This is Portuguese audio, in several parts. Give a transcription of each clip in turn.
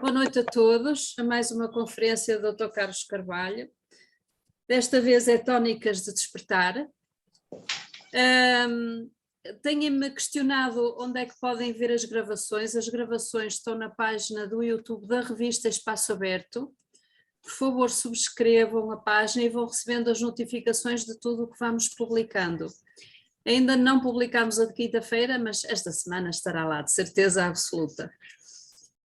Boa noite a todos, a mais uma conferência do Dr. Carlos Carvalho. Desta vez é Tónicas de Despertar. Têm-me questionado onde é que podem ver as gravações. As gravações estão na página do YouTube da revista Espaço Aberto. Por favor, subscrevam a página e vão recebendo as notificações de tudo o que vamos publicando. Ainda não publicámos a de quinta-feira, mas esta semana estará lá, de certeza absoluta.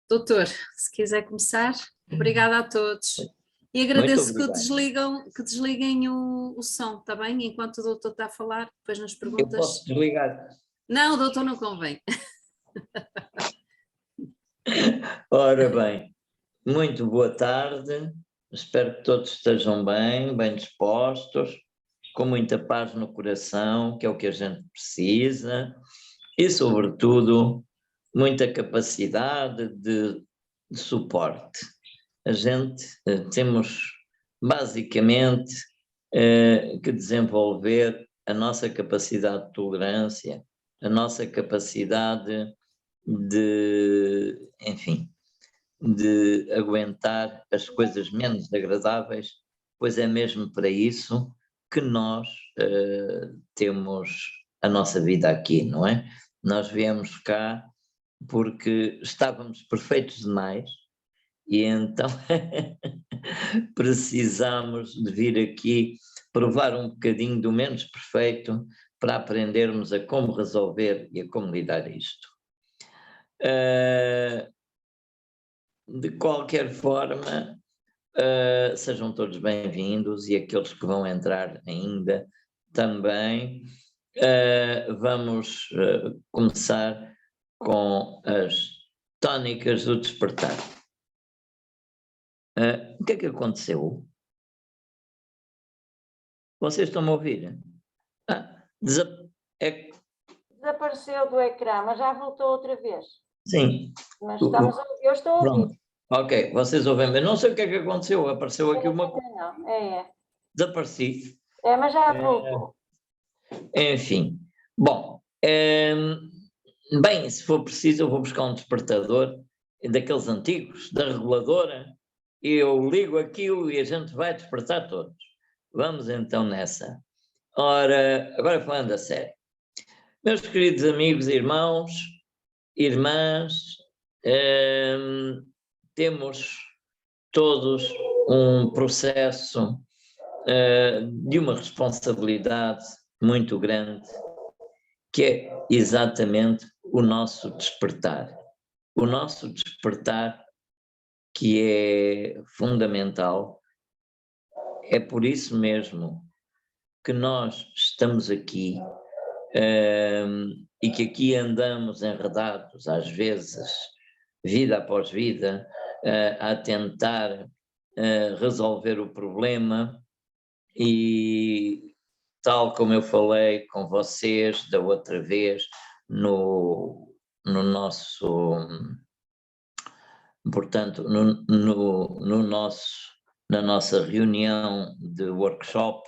Doutor, se quiser começar, obrigada a todos. E agradeço que desliguem o som, está bem? Enquanto o doutor está a falar, depois nas perguntas... Eu posso desligar? Não, doutor, não convém. Ora bem, muito boa tarde, espero que todos estejam bem dispostos, com muita paz no coração, que é o que a gente precisa, e sobretudo muita capacidade de suporte. A gente temos basicamente que desenvolver a nossa capacidade de tolerância, a nossa capacidade de, enfim, de aguentar as coisas menos agradáveis, pois é mesmo para isso que nós temos a nossa vida aqui, não é? Nós viemos cá porque estávamos perfeitos demais e então precisamos de vir aqui provar um bocadinho do menos perfeito para aprendermos a como resolver e a como lidar isto. De qualquer forma, sejam todos bem-vindos e aqueles que vão entrar ainda também. Vamos começar com as tónicas do despertar. O que é que aconteceu? Vocês estão a ouvir? Desapareceu do ecrã, mas já voltou outra vez. Sim. Mas eu estou a ouvir. Pronto. Ok, vocês ouvem bem. Não sei o que é que aconteceu, apareceu aqui uma coisa. Não, Desapareci. mas já voltou. Enfim, bom, bem, se for preciso eu vou buscar um despertador daqueles antigos, da reguladora, e eu ligo aquilo e a gente vai despertar todos. Vamos então nessa. Ora, agora falando a sério. Meus queridos amigos, irmãos, irmãs, temos todos um processo de uma responsabilidade muito grande, que é exatamente o nosso despertar. O nosso despertar, que é fundamental, é por isso mesmo que nós estamos aqui e que aqui andamos enredados, às vezes, vida após vida, a tentar resolver o problema. E tal como eu falei com vocês da outra vez portanto, na nossa reunião de workshop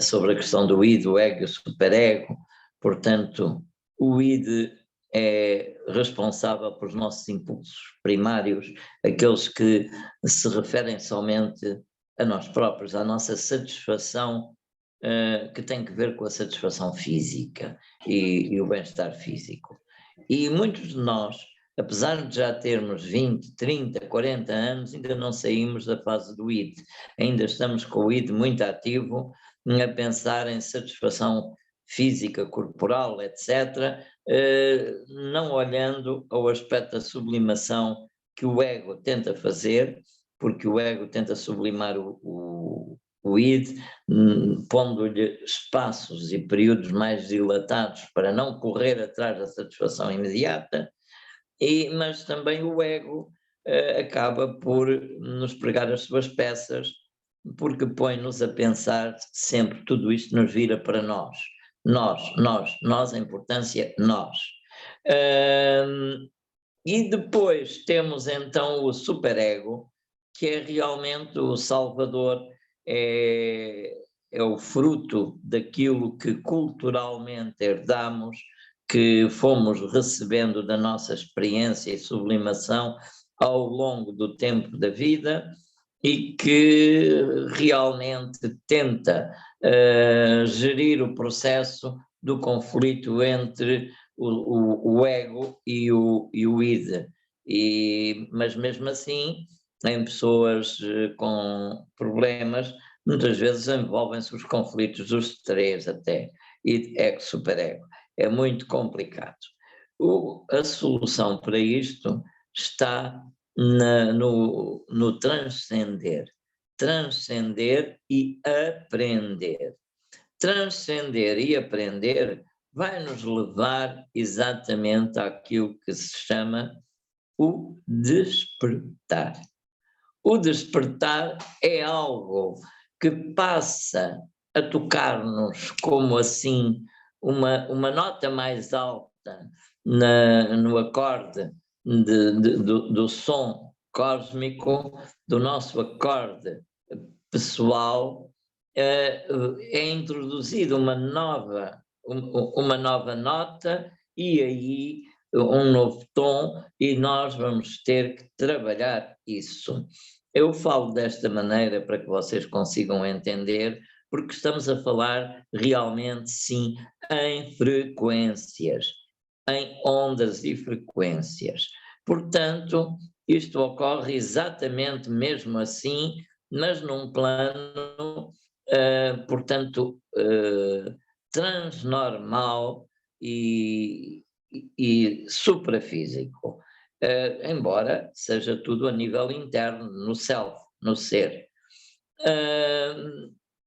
sobre a questão do id, o ego e o superego, portanto, o id é responsável pelos nossos impulsos primários, aqueles que se referem somente a nós próprios, à nossa satisfação, que tem que ver com a satisfação física e o bem-estar físico. E muitos de nós, apesar de já termos 20, 30, 40 anos, ainda não saímos da fase do id, ainda estamos com o id muito ativo, a pensar em satisfação física, corporal, etc., não olhando ao aspecto da sublimação que o ego tenta fazer, porque o ego tenta sublimar o id, pondo-lhe espaços e períodos mais dilatados para não correr atrás da satisfação imediata, mas também o ego acaba por nos pregar as suas peças, porque põe-nos a pensar sempre, tudo isto nos vira para nós, a importância nós. E depois temos então o superego, que é realmente o salvador, é o fruto daquilo que culturalmente herdamos, que fomos recebendo da nossa experiência e sublimação, ao longo do tempo da vida e que realmente tenta gerir o processo do conflito entre o ego e o id. Mas mesmo assim, em pessoas com problemas, muitas vezes envolvem-se os conflitos dos três até, ego, superego. É muito complicado. A solução para isto está no transcender. Transcender e aprender. Transcender e aprender vai nos levar exatamente àquilo que se chama o despertar. O despertar é algo que passa a tocar-nos como assim uma nota mais alta no acorde do som cósmico, do nosso acorde pessoal, é introduzida uma nova nota e aí um novo tom, e nós vamos ter que trabalhar isso. Eu falo desta maneira para que vocês consigam entender, porque estamos a falar realmente, sim, em frequências, em ondas e frequências. Portanto, isto ocorre exatamente mesmo assim, mas num plano, portanto, transnormal e suprafísico, embora seja tudo a nível interno, no self, no ser.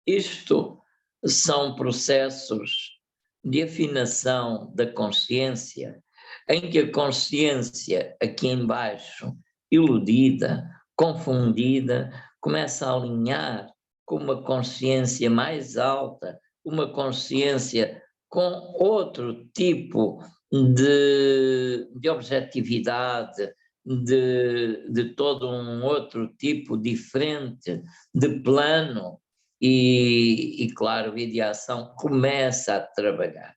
Isto são processos de afinação da consciência, em que a consciência, aqui embaixo, iludida, confundida, começa a alinhar com uma consciência mais alta, uma consciência com outro tipo de objetividade, de todo um outro tipo diferente de plano e claro, a ideação começa a trabalhar.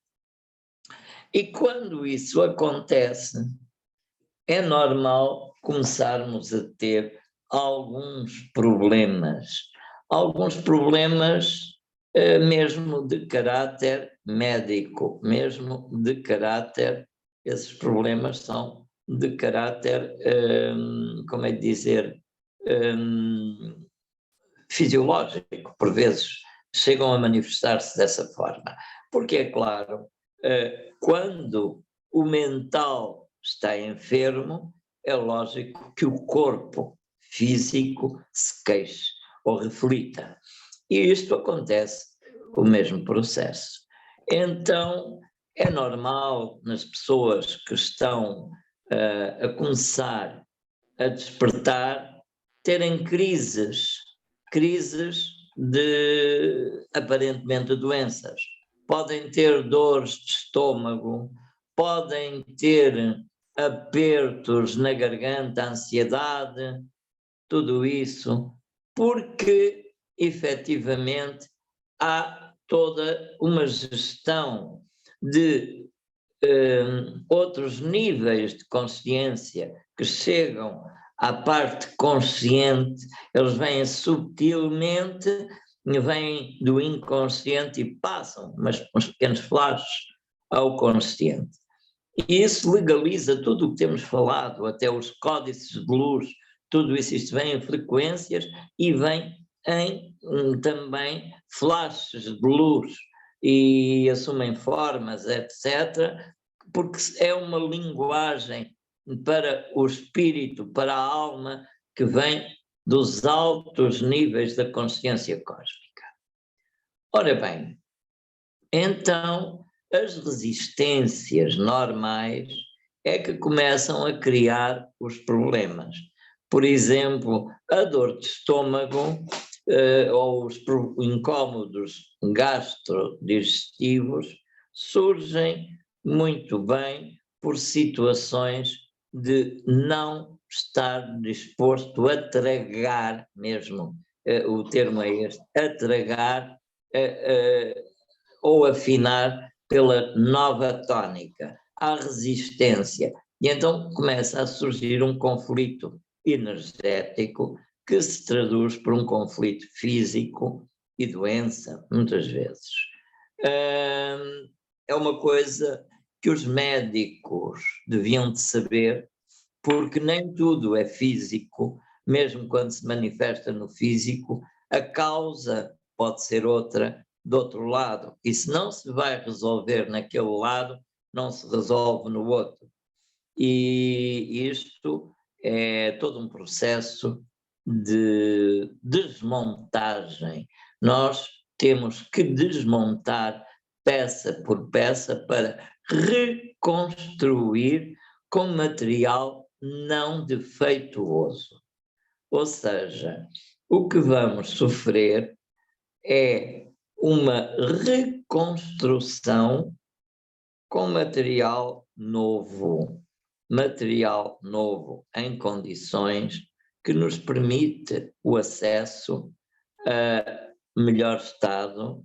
E quando isso acontece, é normal começarmos a ter alguns problemas mesmo de caráter médico, mesmo de caráter, esses problemas são de caráter, como é de dizer, fisiológico, por vezes chegam a manifestar-se dessa forma, porque é claro, quando o mental está enfermo, é lógico que o corpo físico se queixe ou reflita. E isto acontece, o mesmo processo. Então, é normal nas pessoas que estão a começar a despertar, terem crises de, aparentemente, doenças. Podem ter dores de estômago, podem ter apertos na garganta, ansiedade, tudo isso, porque efetivamente há toda uma gestão de outros níveis de consciência que chegam à parte consciente, eles vêm subtilmente, vêm do inconsciente e passam, mas uns pequenos flashes, ao consciente. E isso legaliza tudo o que temos falado, até os códices de luz, tudo isso, isto vem em frequências e vem em também flashes de luz e assumem formas, etc., porque é uma linguagem para o espírito, para a alma, que vem dos altos níveis da consciência cósmica. Ora bem, então as resistências normais é que começam a criar os problemas. Por exemplo, a dor de estômago ou os incômodos gastrodigestivos surgem muito bem por situações de não estar disposto a tragar mesmo, o termo é este, a tragar ou afinar pela nova tónica. Há resistência, E então começa a surgir um conflito energético que se traduz por um conflito físico e doença, muitas vezes. É uma coisa que os médicos deviam de saber, porque nem tudo é físico, mesmo quando se manifesta no físico, a causa pode ser outra do outro lado, e se não se vai resolver naquele lado, não se resolve no outro. E isto é todo um processo de desmontagem. Nós temos que desmontar peça por peça para reconstruir com material não defeituoso. Ou seja, o que vamos sofrer é uma reconstrução com material novo em condições que nos permite o acesso a melhor estado,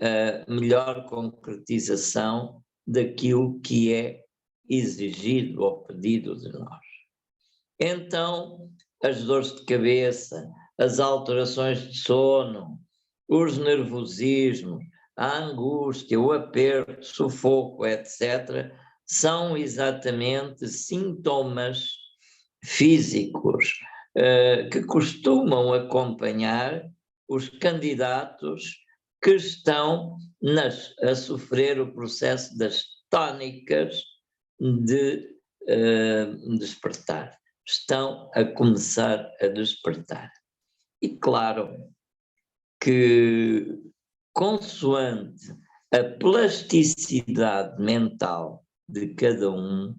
a melhor concretização daquilo que é exigido ou pedido de nós. Então, as dores de cabeça, as alterações de sono, os nervosismos, a angústia, o aperto, o sufoco, etc., são exatamente sintomas físicos que costumam acompanhar os candidatos que estão a sofrer o processo das tónicas de despertar. Estão a começar a despertar. E claro que, consoante a plasticidade mental de cada um,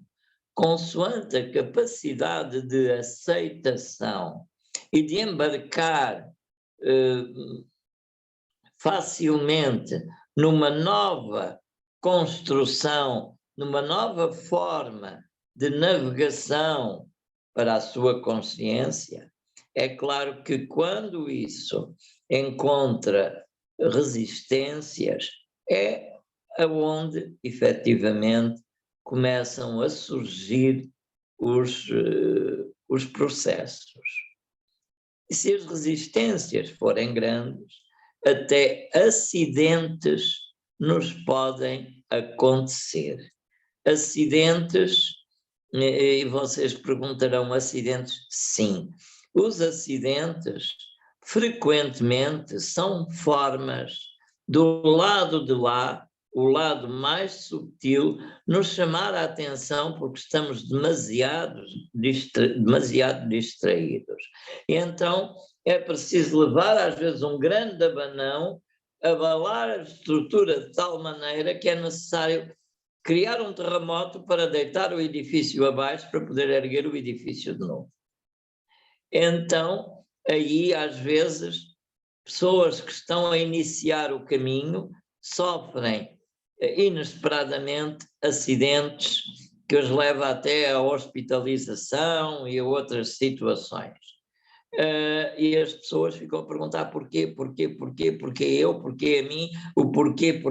consoante a capacidade de aceitação e de embarcar facilmente numa nova construção, numa nova forma de navegação para a sua consciência, é claro que quando isso encontra resistências, é aonde efetivamente começam a surgir os processos. E se as resistências forem grandes, até acidentes nos podem acontecer. Acidentes, e vocês perguntarão, acidentes? Sim. Os acidentes frequentemente são formas do lado de lá, o lado mais subtil, nos chamar a atenção porque estamos demasiado distraídos. E então é preciso levar às vezes um grande abanão, abalar a estrutura de tal maneira que é necessário criar um terremoto para deitar o edifício abaixo para poder erguer o edifício de novo. Então, aí às vezes, pessoas que estão a iniciar o caminho sofrem inesperadamente acidentes que os leva até à hospitalização e a outras situações. E as pessoas ficam a perguntar porquê eu, porquê a mim, o porquê.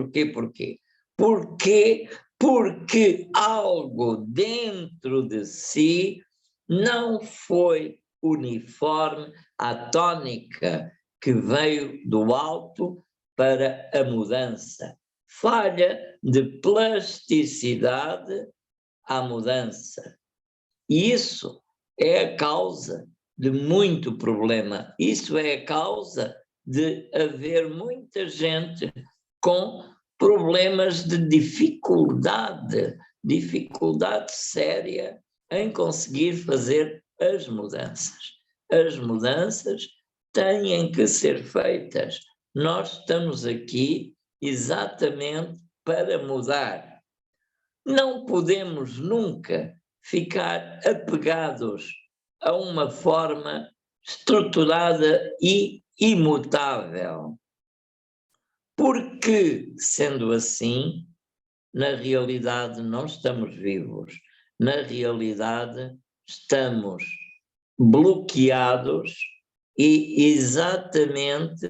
Porquê? Porque algo dentro de si não foi uniforme à tónica que veio do alto para a mudança. Falha de plasticidade à mudança. E isso é a causa de muito problema. Isso é a causa de haver muita gente com problemas de dificuldade séria em conseguir fazer as mudanças. As mudanças têm que ser feitas. Nós estamos aqui exatamente para mudar. Não podemos nunca ficar apegados a uma forma estruturada e imutável. Porque, sendo assim, na realidade não estamos vivos. Na realidade estamos bloqueados e exatamente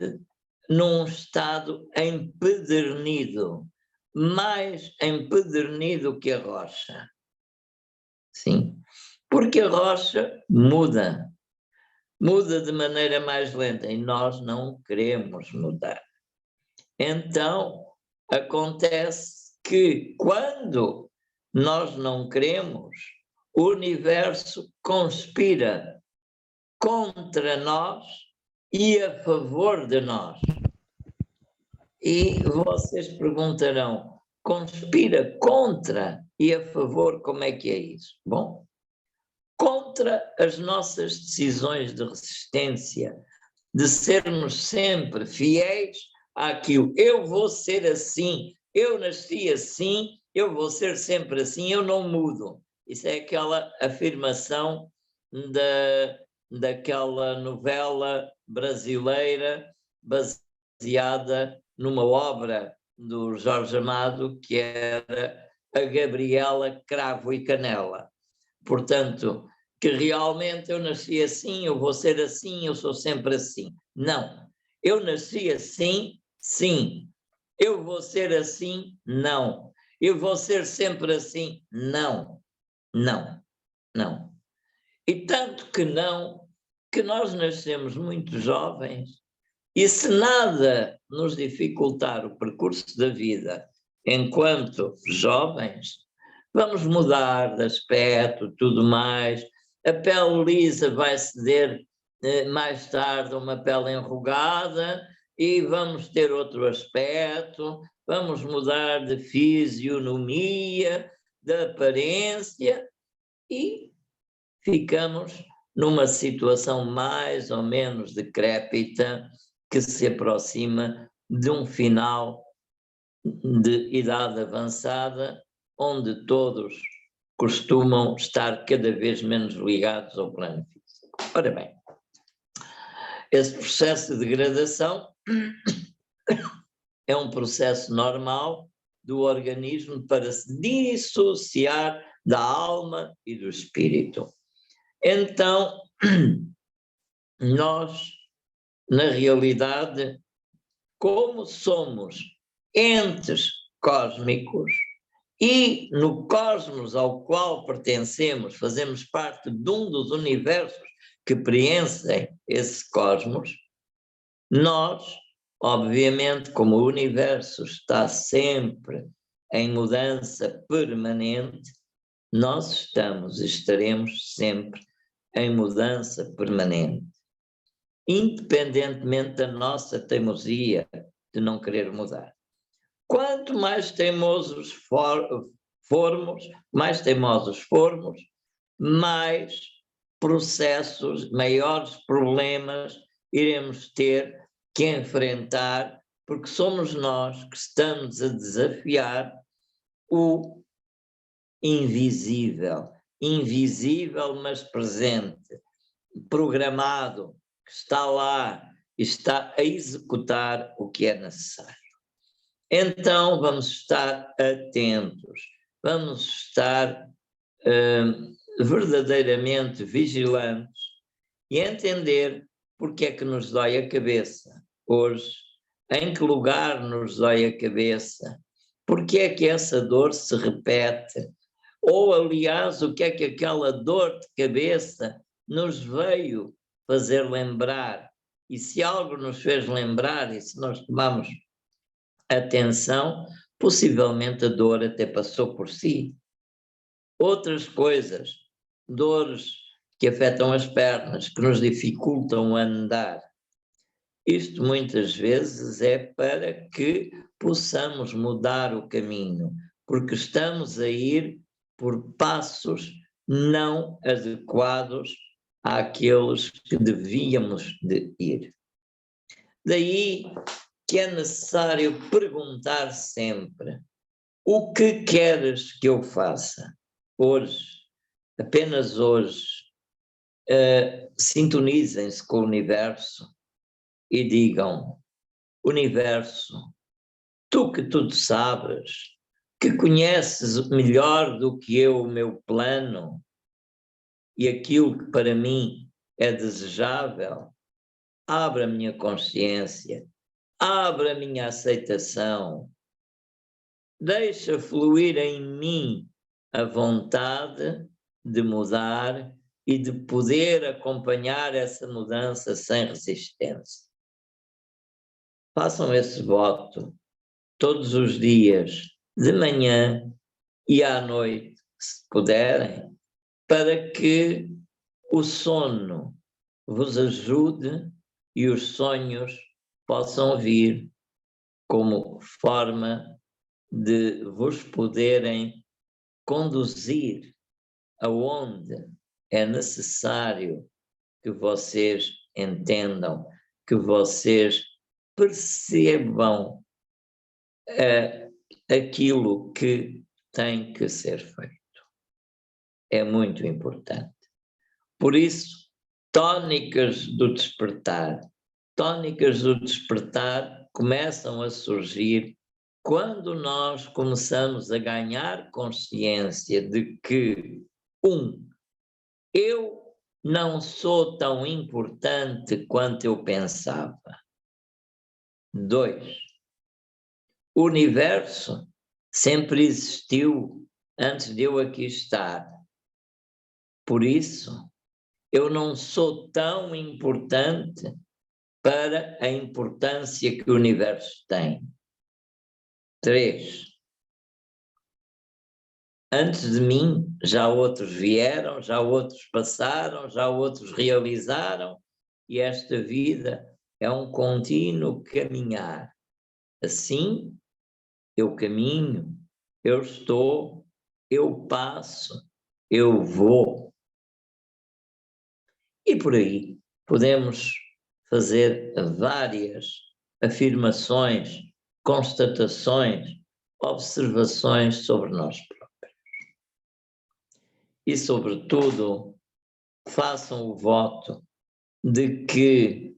num estado empedernido, mais empedernido que a rocha. sim, porque a rocha muda de maneira mais lenta e nós não queremos mudar. Então, acontece que quando nós não queremos, o universo conspira contra nós e a favor de nós. E vocês perguntarão, conspira contra e a favor, como é que é isso? Bom, contra as nossas decisões de resistência, de sermos sempre fiéis àquilo. Eu vou ser assim, eu nasci assim, eu vou ser sempre assim, eu não mudo. Isso é aquela afirmação daquela novela brasileira baseada numa obra do Jorge Amado, que era A Gabriela Cravo e Canela. Portanto, que realmente eu nasci assim, eu vou ser assim, eu sou sempre assim. Não. Eu nasci assim, sim. Eu vou ser assim, não. Eu vou ser sempre assim, não. Não. Não. E tanto que não, que nós nascemos muito jovens e se nada nos dificultar o percurso da vida enquanto jovens, vamos mudar de aspecto, tudo mais. A pele lisa vai ceder mais tarde a uma pele enrugada e vamos ter outro aspecto, vamos mudar de fisionomia, de aparência e ficamos numa situação mais ou menos decrépita que se aproxima de um final de idade avançada, onde todos costumam estar cada vez menos ligados ao plano físico. Ora bem, esse processo de degradação é um processo normal do organismo para se dissociar da alma e do espírito. Então, nós, na realidade, como somos entes cósmicos e no cosmos ao qual pertencemos, fazemos parte de um dos universos que preenchem esse cosmos, nós, obviamente, como o universo está sempre em mudança permanente, nós estamos e estaremos sempre em mudança permanente, independentemente da nossa teimosia de não querer mudar. Quanto mais teimosos formos, mais processos, maiores problemas iremos ter que enfrentar, porque somos nós que estamos a desafiar o invisível, mas presente, programado, que está lá e está a executar o que é necessário. Então vamos estar atentos, vamos estar verdadeiramente vigilantes e entender porque é que nos dói a cabeça hoje, em que lugar nos dói a cabeça, porque é que essa dor se repete, ou aliás, o que é que aquela dor de cabeça nos veio fazer lembrar, e se algo nos fez lembrar, e se nós tomamos atenção, possivelmente a dor até passou por si. Outras coisas, dores que afetam as pernas, que nos dificultam andar. Isto muitas vezes é para que possamos mudar o caminho, porque estamos a ir por passos não adequados àqueles que devíamos de ir. Daí que é necessário perguntar sempre: o que queres que eu faça? Hoje, apenas hoje, sintonizem-se com o universo e digam: universo, tu que tudo sabes, que conheces melhor do que eu o meu plano e aquilo que para mim é desejável, abre a minha consciência, abre a minha aceitação, deixa fluir em mim a vontade de mudar e de poder acompanhar essa mudança sem resistência. Façam esse voto todos os dias, de manhã e à noite, se puderem, para que o sono vos ajude e os sonhos possam vir como forma de vos poderem conduzir aonde é necessário que vocês entendam, que vocês percebam aquilo que tem que ser feito. É muito importante. Por isso, tónicas do despertar começam a surgir quando nós começamos a ganhar consciência de que, eu não sou tão importante quanto eu pensava. 2, o universo sempre existiu antes de eu aqui estar. Por isso, eu não sou tão importante para a importância que o universo tem. 3, antes de mim, já outros vieram, já outros passaram, já outros realizaram, e esta vida é um contínuo caminhar. Assim, eu caminho, eu estou, eu passo, eu vou. E por aí podemos fazer várias afirmações, constatações, observações sobre nós próprios. E, sobretudo, façam o voto de que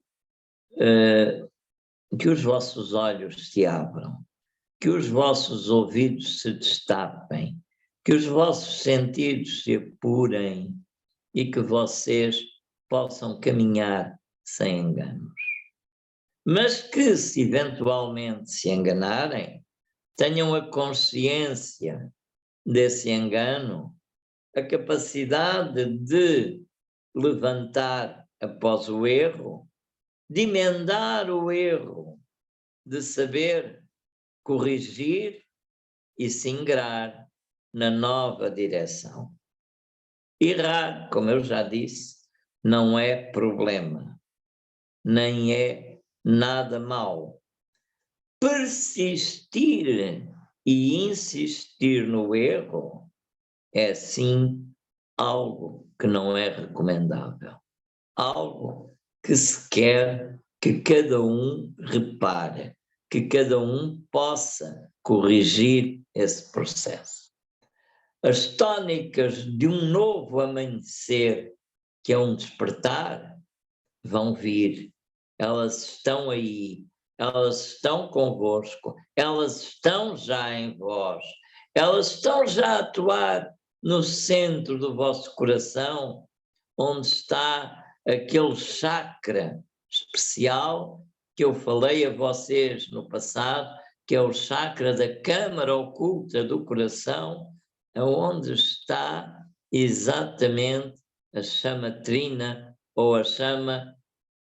os vossos olhos se abram, que os vossos ouvidos se destapem, que os vossos sentidos se apurem e que vocês possam caminhar sem enganos. Mas que, se eventualmente se enganarem, tenham a consciência desse engano, a capacidade de levantar após o erro, de emendar o erro, de saber corrigir e se ingrar na nova direção. Errar, como eu já disse, não é problema, nem é nada mau. Persistir e insistir no erro é sim algo que não é recomendável. Algo que se quer que cada um repare, que cada um possa corrigir esse processo. As tónicas de um novo amanhecer, que é um despertar, vão vir. Elas estão aí, elas estão convosco, elas estão já em vós, elas estão já a atuar no centro do vosso coração, onde está aquele chakra especial que eu falei a vocês no passado, que é o chakra da câmara oculta do coração, onde está exatamente a chama trina ou a chama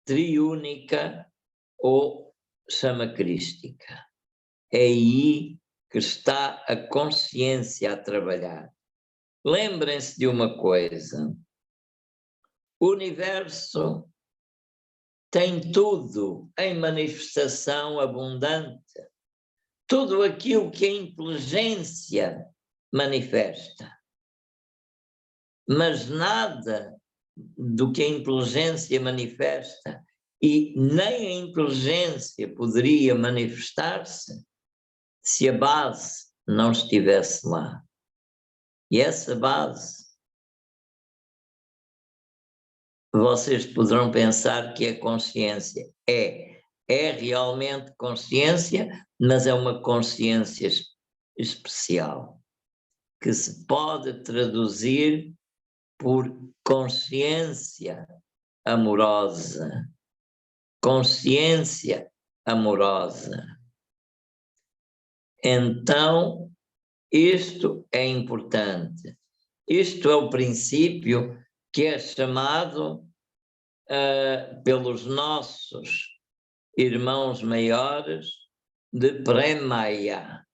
triúnica ou chama crística. É aí que está a consciência a trabalhar. Lembrem-se de uma coisa: o universo tem tudo em manifestação abundante. Tudo aquilo que a inteligência manifesta. Mas nada do que a inteligência manifesta, e nem a inteligência poderia manifestar-se se a base não estivesse lá. E essa base, vocês poderão pensar que é consciência. É realmente consciência, mas é uma consciência especial, que se pode traduzir por consciência amorosa. Consciência amorosa. Então, isto é importante. Isto é o princípio que é chamado pelos nossos irmãos maiores de Premaya,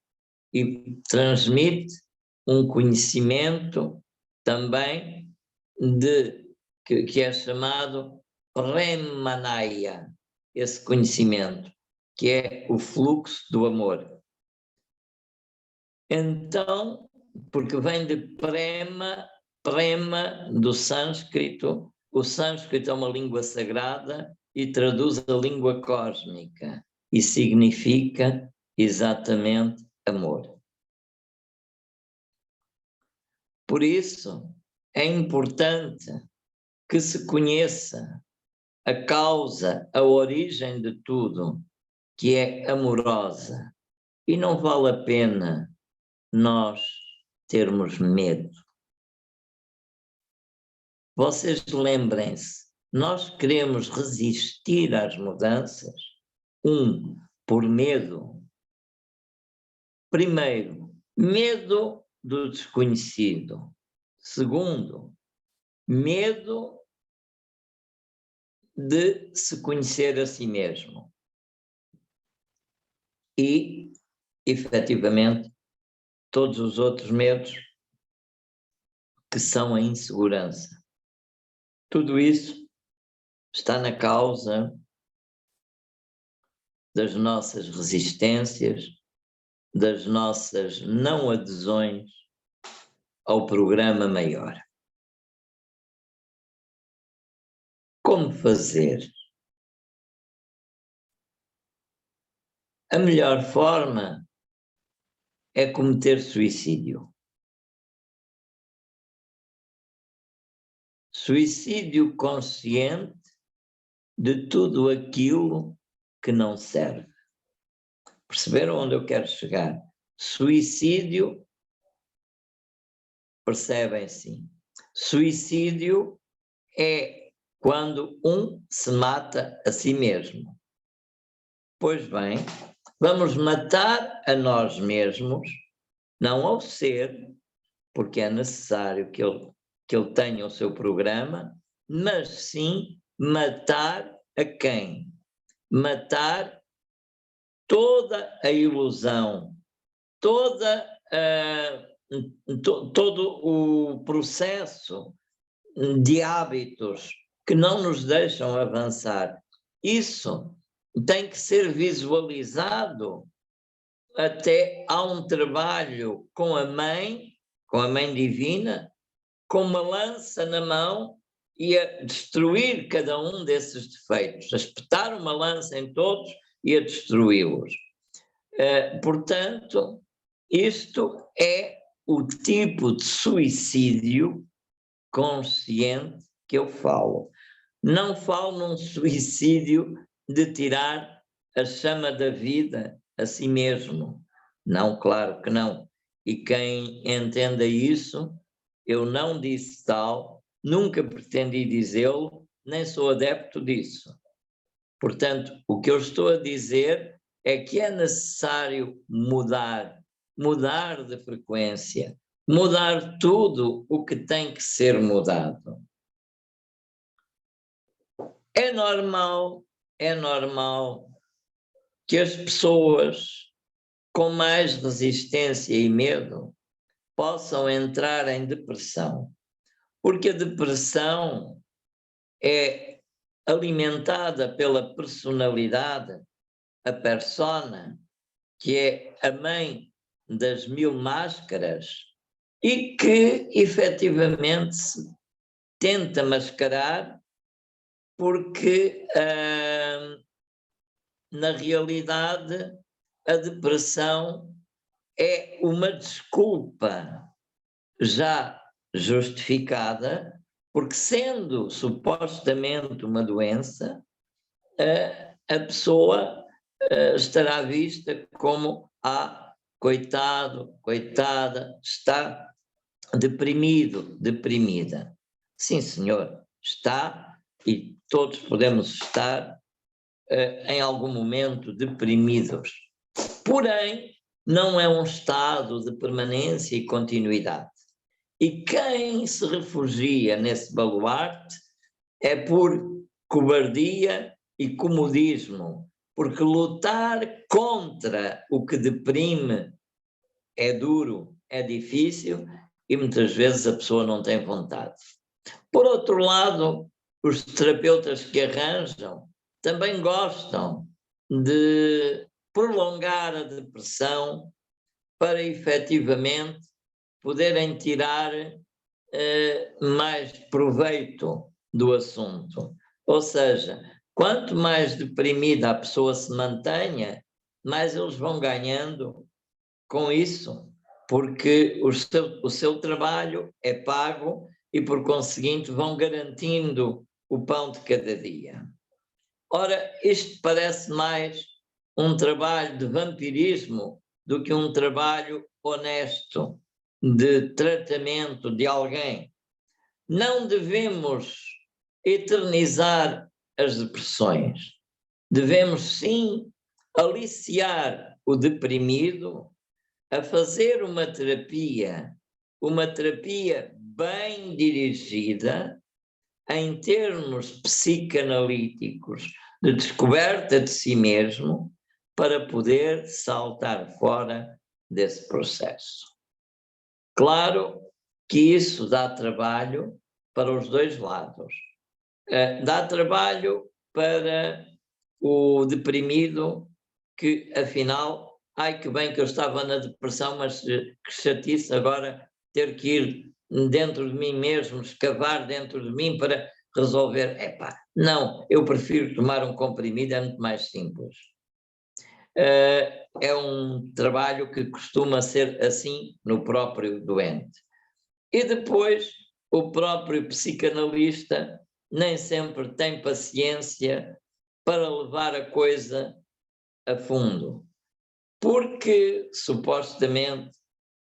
e transmite um conhecimento também que é chamado Premanaya, esse conhecimento, que é o fluxo do amor. Então, porque vem de prema do sânscrito. O sânscrito é uma língua sagrada e traduz a língua cósmica e significa exatamente amor. Por isso, é importante que se conheça a causa, a origem de tudo, que é amorosa. E não vale a pena nós termos medo. Vocês lembrem-se, nós queremos resistir às mudanças, por medo. Primeiro, medo do desconhecido. Segundo, medo de se conhecer a si mesmo. E, efetivamente, todos os outros medos que são a insegurança. Tudo isso está na causa das nossas resistências, das nossas não adesões ao programa maior. Como fazer? A melhor forma é cometer suicídio. Suicídio consciente de tudo aquilo que não serve. Perceberam onde eu quero chegar? Suicídio, percebem sim. Suicídio é quando se mata a si mesmo. Pois bem, vamos matar a nós mesmos, não ao ser, porque é necessário que ele tenha o seu programa, mas sim matar a quem? Matar toda a ilusão, todo o processo de hábitos que não nos deixam avançar. Isso tem que ser visualizado. Até há um trabalho com a mãe divina, com uma lança na mão e a destruir cada um desses defeitos, a espetar uma lança em todos e a destruí-los. Portanto, isto é o tipo de suicídio consciente que eu falo. Não falo num suicídio de tirar a chama da vida a si mesmo. Não, claro que não. E quem entenda isso, eu não disse tal, nunca pretendi dizê-lo, nem sou adepto disso. Portanto, o que eu estou a dizer é que é necessário mudar de frequência, mudar tudo o que tem que ser mudado. É normal que as pessoas com mais resistência e medo possam entrar em depressão, porque a depressão é alimentada pela personalidade, a persona, que é a mãe das 1000 máscaras e que efetivamente se tenta mascarar porque na realidade a depressão é uma desculpa já justificada, porque sendo supostamente uma doença, a pessoa estará vista como coitado, coitada, está deprimido, deprimida. Sim, senhor, está, e todos podemos estar em algum momento deprimidos. Porém, não é um estado de permanência e continuidade. E quem se refugia nesse baluarte é por cobardia e comodismo, porque lutar contra o que deprime é duro, é difícil e muitas vezes a pessoa não tem vontade. Por outro lado, os terapeutas que arranjam também gostam de prolongar a depressão para efetivamente poderem tirar mais proveito do assunto. Ou seja, quanto mais deprimida a pessoa se mantenha, mais eles vão ganhando com isso, porque o seu trabalho é pago e, por conseguinte, vão garantindo o pão de cada dia. Ora, isto parece mais um trabalho de vampirismo do que um trabalho honesto de tratamento de alguém. Não devemos eternizar as depressões. Devemos, sim, aliciar o deprimido a fazer uma terapia bem dirigida, em termos psicanalíticos, de descoberta de si mesmo, para poder saltar fora desse processo. Claro que isso dá trabalho para os dois lados. Dá trabalho para o deprimido que, afinal, ai que bem que eu estava na depressão, mas que chatice agora ter que ir dentro de mim mesmo, escavar dentro de mim para resolver. Epá, não, eu prefiro tomar um comprimido, é muito mais simples. É um trabalho que costuma ser assim no próprio doente. E depois, o próprio psicanalista nem sempre tem paciência para levar a coisa a fundo, porque, supostamente,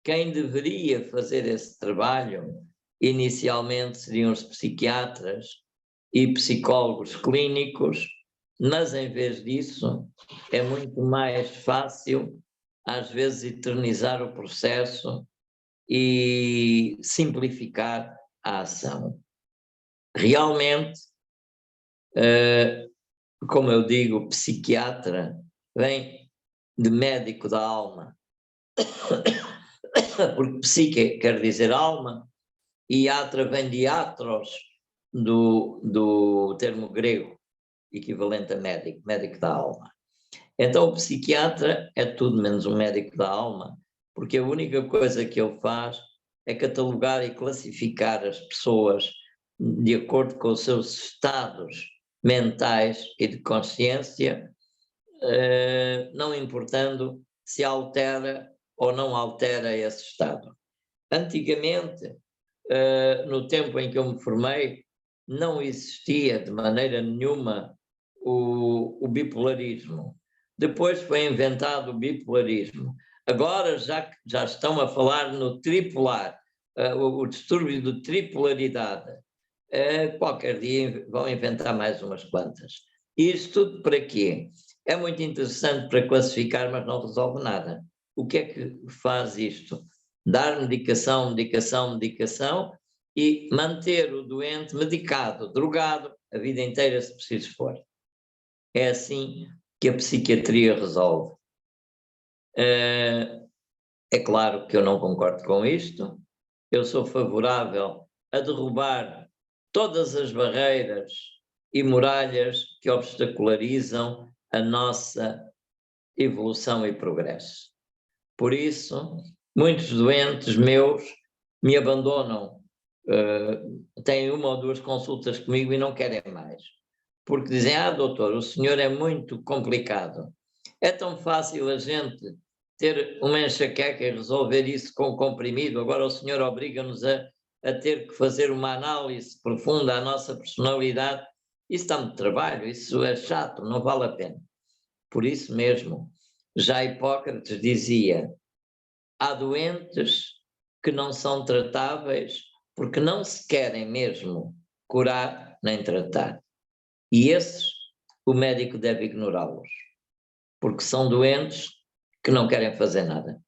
quem deveria fazer esse trabalho inicialmente seriam os psiquiatras e psicólogos clínicos, mas em vez disso é muito mais fácil às vezes eternizar o processo e simplificar a ação. Realmente, como eu digo, psiquiatra vem de médico da alma, porque psique quer dizer alma, e atra vem de atros, do termo grego, equivalente a médico, médico da alma. Então o psiquiatra é tudo menos um médico da alma, porque a única coisa que ele faz é catalogar e classificar as pessoas de acordo com os seus estados mentais e de consciência, não importando se altera ou não altera esse estado. Antigamente, no tempo em que eu me formei, não existia de maneira nenhuma o bipolarismo. Depois foi inventado o bipolarismo. Agora já estão a falar no tripolar, o distúrbio de tripolaridade. Qualquer dia vão inventar mais umas quantas. E isso tudo para quê? É muito interessante para classificar, mas não resolve nada. O que é que faz isto? Dar medicação, medicação, medicação e manter o doente medicado, drogado, a vida inteira, se preciso for. É assim que a psiquiatria resolve. É claro que eu não concordo com isto. Eu sou favorável a derrubar todas as barreiras e muralhas que obstacularizam a nossa evolução e progresso. Por isso, muitos doentes meus me abandonam, têm uma ou duas consultas comigo e não querem mais, porque dizem, doutor, o senhor é muito complicado, é tão fácil a gente ter uma enxaqueca e resolver isso com comprimido, agora o senhor obriga-nos a ter que fazer uma análise profunda à nossa personalidade, isso dá muito trabalho, isso é chato, não vale a pena. Por isso mesmo, já Hipócrates dizia, há doentes que não são tratáveis porque não se querem mesmo curar nem tratar. E esses, o médico deve ignorá-los, porque são doentes que não querem fazer nada.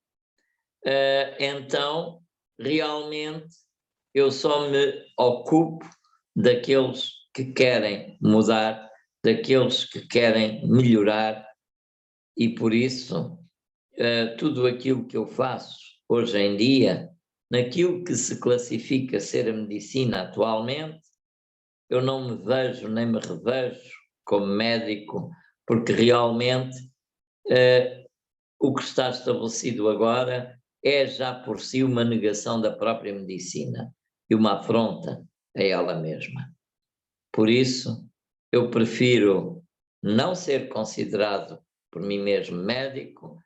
Então, realmente, eu só me ocupo daqueles que querem mudar, daqueles que querem melhorar, e por isso tudo aquilo que eu faço hoje em dia, naquilo que se classifica ser a medicina atualmente, eu não me vejo nem me revejo como médico, porque realmente o que está estabelecido agora é já por si uma negação da própria medicina e uma afronta a ela mesma. Por isso, eu prefiro não ser considerado por mim mesmo médico,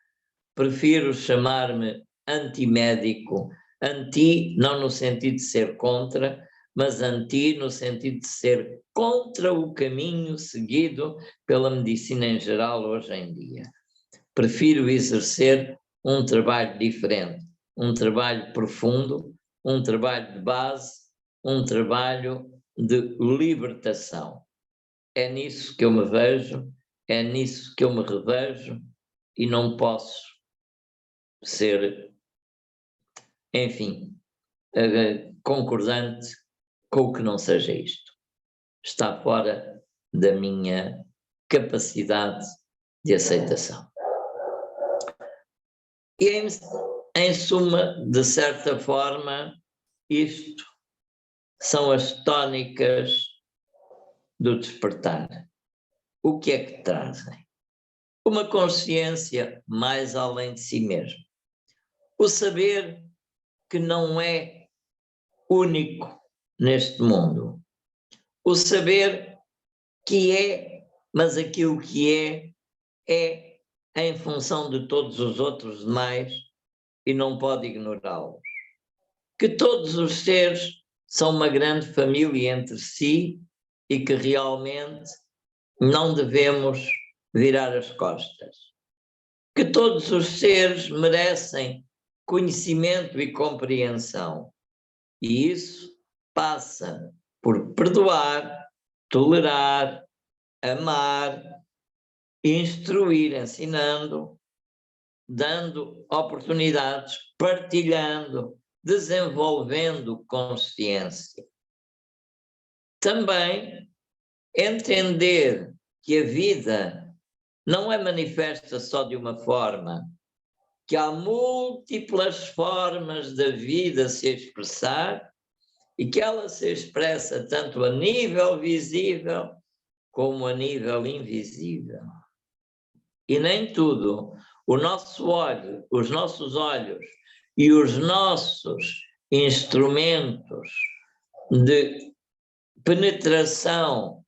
prefiro chamar-me antimédico, anti não no sentido de ser contra, mas anti no sentido de ser contra o caminho seguido pela medicina em geral hoje em dia. Prefiro exercer um trabalho diferente, um trabalho profundo, um trabalho de base, um trabalho de libertação. É nisso que eu me vejo, é nisso que eu me revejo, e não posso ser, enfim, concordante com o que não seja isto. Está fora da minha capacidade de aceitação. E em suma, de certa forma, isto são as tónicas do despertar. O que é que trazem? Uma consciência mais além de si mesmo. O saber que não é único neste mundo. O saber que é, mas aquilo que é em função de todos os outros demais e não pode ignorá-los. Que todos os seres são uma grande família entre si e que realmente não devemos virar as costas. Que todos os seres merecem conhecimento e compreensão. E isso passa por perdoar, tolerar, amar, instruir, ensinando, dando oportunidades, partilhando, desenvolvendo consciência. Também entender que a vida não é manifesta só de uma forma, que há múltiplas formas da vida se expressar e que ela se expressa tanto a nível visível como a nível invisível. E nem tudo, o nosso olho, os nossos olhos e os nossos instrumentos de penetração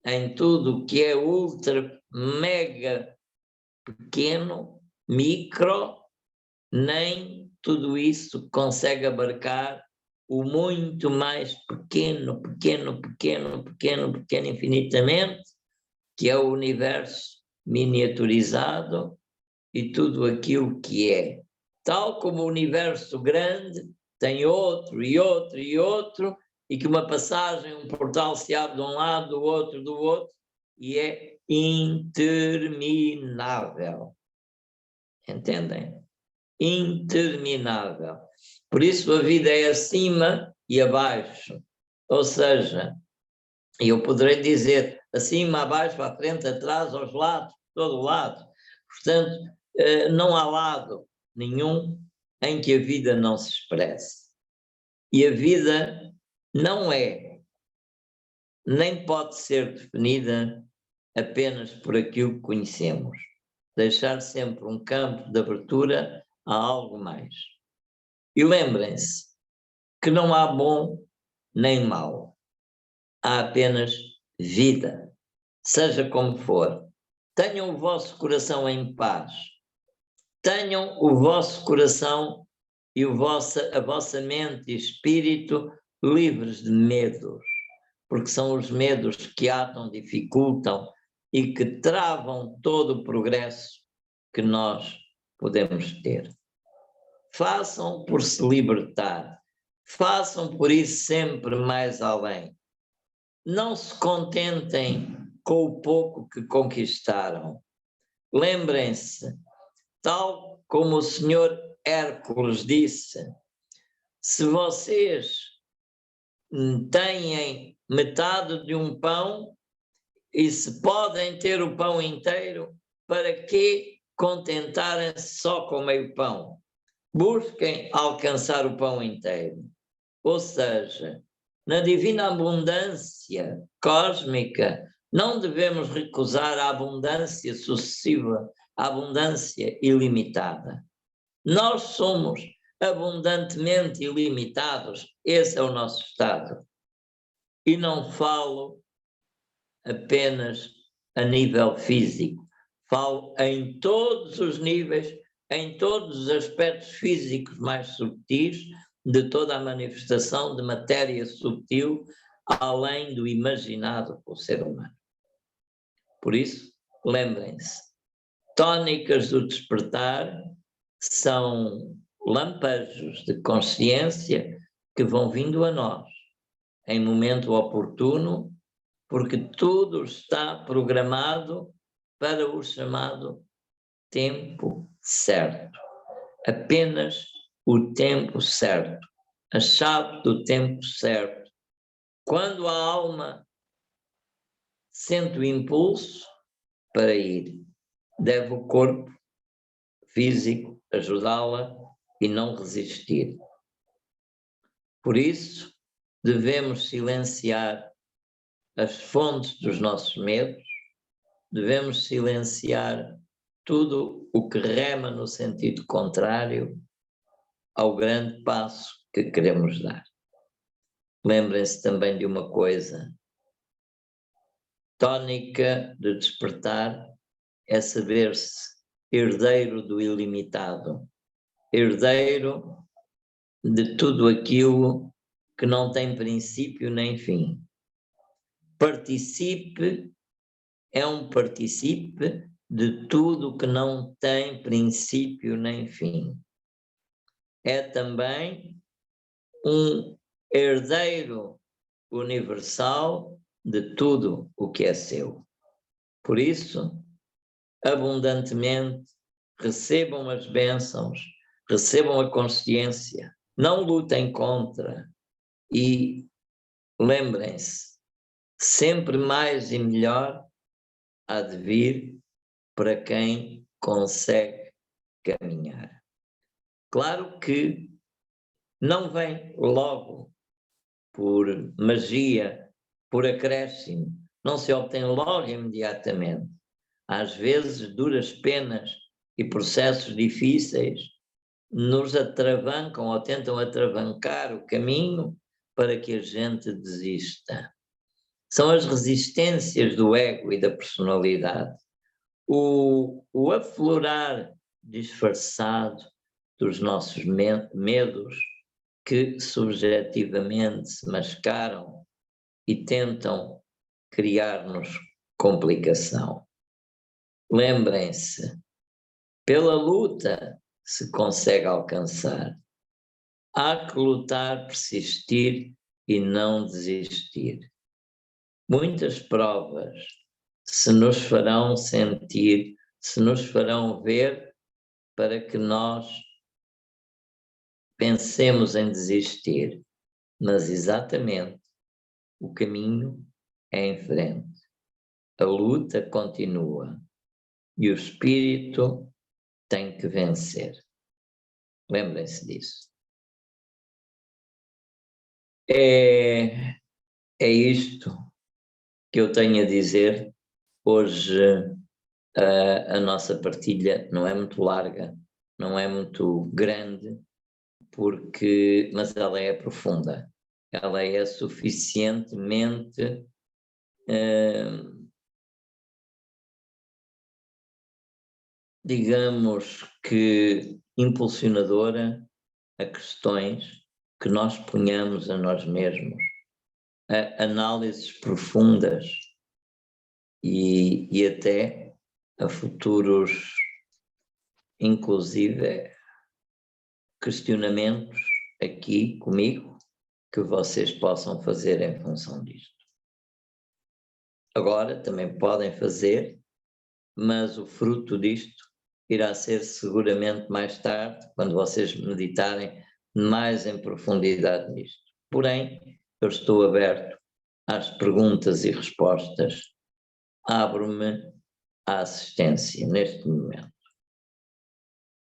em tudo o que é ultra, mega pequeno, micro, nem tudo isso consegue abarcar o muito mais pequeno, infinitamente, que é o universo miniaturizado e tudo aquilo que é. Tal como o universo grande tem outro e outro e outro, e que uma passagem, um portal se abre de um lado, do outro, e é interminável. Entendem? Interminável. Por isso a vida é acima e abaixo. Ou seja, eu poderei dizer acima, abaixo, à frente, atrás, aos lados, todo lado. Portanto, não há lado nenhum em que a vida não se expresse. E a vida não é, nem pode ser definida apenas por aquilo que conhecemos. Deixar sempre um campo de abertura a algo mais. E lembrem-se que não há bom nem mau. Há apenas vida, seja como for. Tenham o vosso coração em paz. Tenham o vosso coração e a vossa mente e espírito livres de medos, porque são os medos que atam, dificultam e que travam todo o progresso que nós podemos ter. Façam por se libertar, façam por ir sempre mais além. Não se contentem com o pouco que conquistaram. Lembrem-se, tal como o senhor Hércules disse, se vocês têm metade de um pão e se podem ter o pão inteiro, para que contentarem-se só com meio pão? Busquem alcançar o pão inteiro. Ou seja, na divina abundância cósmica, não devemos recusar a abundância sucessiva, a abundância ilimitada. Nós somos abundantemente ilimitados, esse é o nosso estado. E não falo apenas a nível físico, falo em todos os níveis, em todos os aspectos físicos mais subtis de toda a manifestação de matéria subtil, além do imaginado pelo ser humano. Por isso, lembrem-se, tónicas do despertar são lampejos de consciência que vão vindo a nós em momento oportuno, porque tudo está programado para o chamado tempo certo. Apenas o tempo certo, a chave do tempo certo. Quando a alma sente o impulso para ir, deve o corpo físico ajudá-la e não resistir. Por isso, devemos silenciar as fontes dos nossos medos, devemos silenciar tudo o que rema no sentido contrário ao grande passo que queremos dar. Lembrem-se também de uma coisa: tónica de despertar é saber-se herdeiro do ilimitado, herdeiro de tudo aquilo que não tem princípio nem fim. Participe, é um participe de tudo que não tem princípio nem fim. É também um herdeiro universal de tudo o que é seu. Por isso, abundantemente, recebam as bênçãos, recebam a consciência, não lutem contra e lembrem-se, sempre mais e melhor há de vir para quem consegue caminhar. Claro que não vem logo por magia, por acréscimo, não se obtém logo imediatamente. Às vezes, duras penas e processos difíceis nos atravancam ou tentam atravancar o caminho para que a gente desista. São as resistências do ego e da personalidade. O aflorar disfarçado dos nossos medos que subjetivamente se mascaram e tentam criar-nos complicação. Lembrem-se, pela luta se consegue alcançar. Há que lutar, persistir e não desistir. Muitas provas se nos farão sentir, se nos farão ver, para que nós pensemos em desistir. Mas exatamente o caminho é em frente. A luta continua e o espírito tem que vencer. Lembrem-se disso. É isto que eu tenho a dizer. Hoje a nossa partilha não é muito larga, não é muito grande, mas ela é profunda. Ela é suficientemente digamos que impulsionadora a questões que nós ponhamos a nós mesmos, a análises profundas e até a futuros, inclusive, questionamentos aqui comigo que vocês possam fazer em função disto. Agora também podem fazer, mas o fruto disto irá ser seguramente mais tarde, quando vocês meditarem mais em profundidade nisto. Porém, eu estou aberto às perguntas e respostas, abro-me à assistência neste momento.